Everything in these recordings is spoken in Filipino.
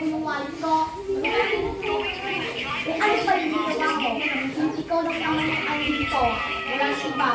yung wallet ko. Eh, ano pa yung ginawa mo? Ikaw lang ang ano dito. Wala siya ba?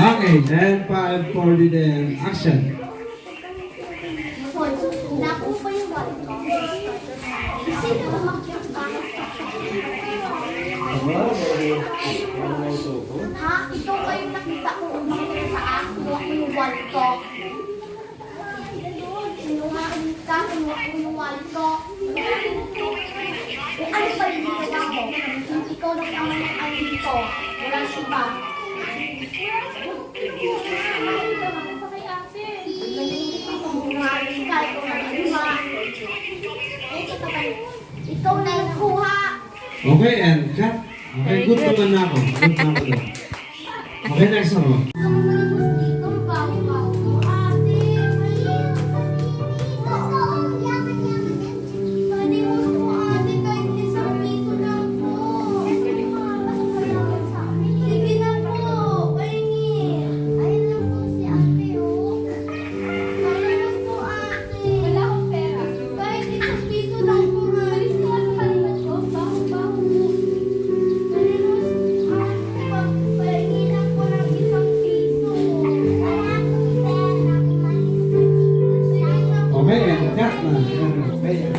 Okay, then 5:40 then action. Nakuha pa yung wallet ko. Sino ba magkita? Ha? Ikaw kayo nakita ko umakit sa akin yung wallet ko. Sinungaling ka, kinuha ko yung wallet ko. Eh, ano pa yung ginawa mo? Ikaw lang ang ano dito. Wala siya ba? Ikaw na yung kuha. Okay, and cut. Okay, good naman na ako. Good na ako doon. Okay, next ako.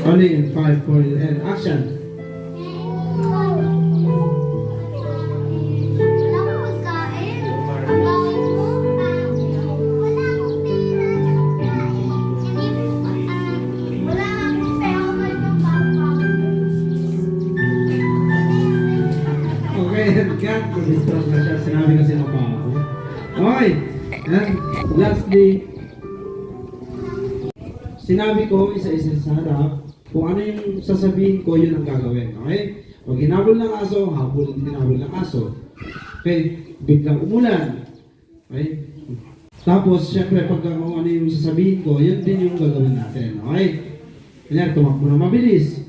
Only in 5:40 and action. Okay, and cut. Mag-strong na siya. Sinabi kasi ng pa ako. Okay, and lastly, sinabi ko isa-isa sa harap. Kung ano yung sasabihin ko, yun ang gagawin. Okay? Pag hinabol ng aso, habol din hinabol ng aso. Okay? Biglang umulan. Okay? Tapos, syempre, pag kung ano yung sasabihin ko, yun din yung gagawin natin. Okay? Kanya, tumakbo na mabilis.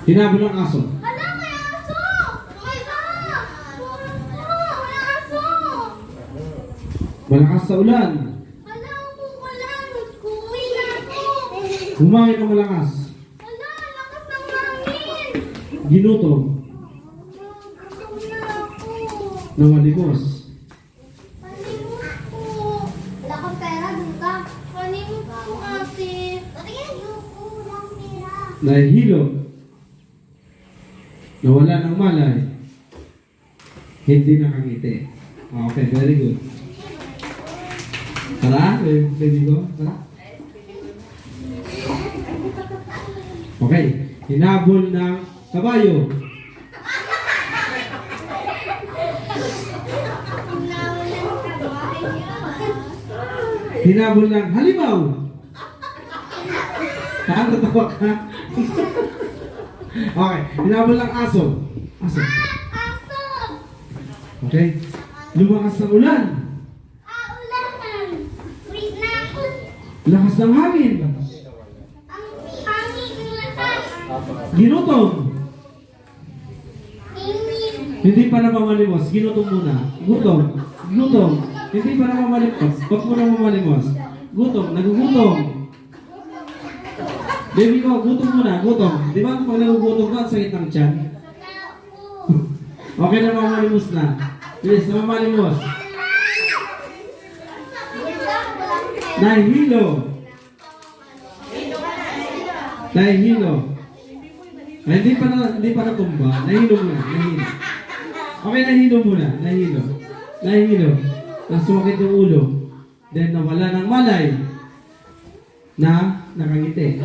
Hinabol ng aso. Hala, may aso! May aso! Wala aso! Malakas sa ulan. Humangin ng malakas. Wala, lakas ng hangin. Ginutong. Nawalimos. Panimos po. Wala kang pera, duga. Panimos po, ate. Patingin, yung kulang pera. Nahihilo. Nawala ng malay. Hindi nakangiti. Okay, very good. Tara, baby ko. Tara. Okay, hinabol ng kabayo. Hinabol ng halimaw. Nakakatawa ka. Okay, hinabol ng aso. Aso. Aso! Okay, lumakas ng ulan. Ulanan. Wait na ako. Lakas ng hangin. Ginutong. Hindi pa namamalimos. Ginutong muna. Gutom. Gutom. Hindi pa namamalimos. Huwag mo namamalimos. Gutom. Nagugutom. Baby ko, gutom muna. Gutom. Di ba pag nagugutom ka, ang sakit ng tiyan? Okay, namamalimos na. Please, namamalimos. Nahihilo. Nahihilo. Ay, hindi pa natumba. Nahilo muna. Nahilo. Okay, nahilo muna. Nahilo. Nahilo. Tapos sumakit yung ulo. Then nawala ng malay. na nakangiti.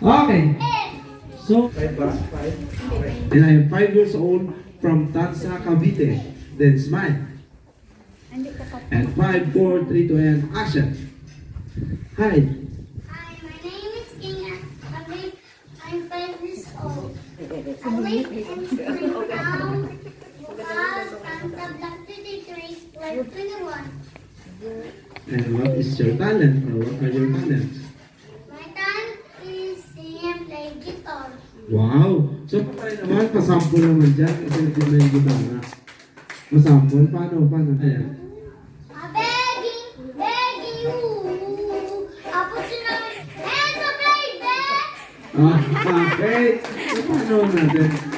Okay. So, 5 ba? 5? And I am 5 years old from Tansa, Cavite. Then smile. And 5, 4, 3, 2, and action. Hi. Hi, my name is King. I'm 5 years old. I live in Springtown, Bukas, Santa Black 23, Flight 21. And what is your talent or what are your talents? My talent is sing and play guitar. Wow! So, tayo naman, pasample naman dyan kasi natin na yung gitara. Masample? Paano? Ayan. I'm begging you. I'll put you on hands up, baby. Okay. So, paano natin?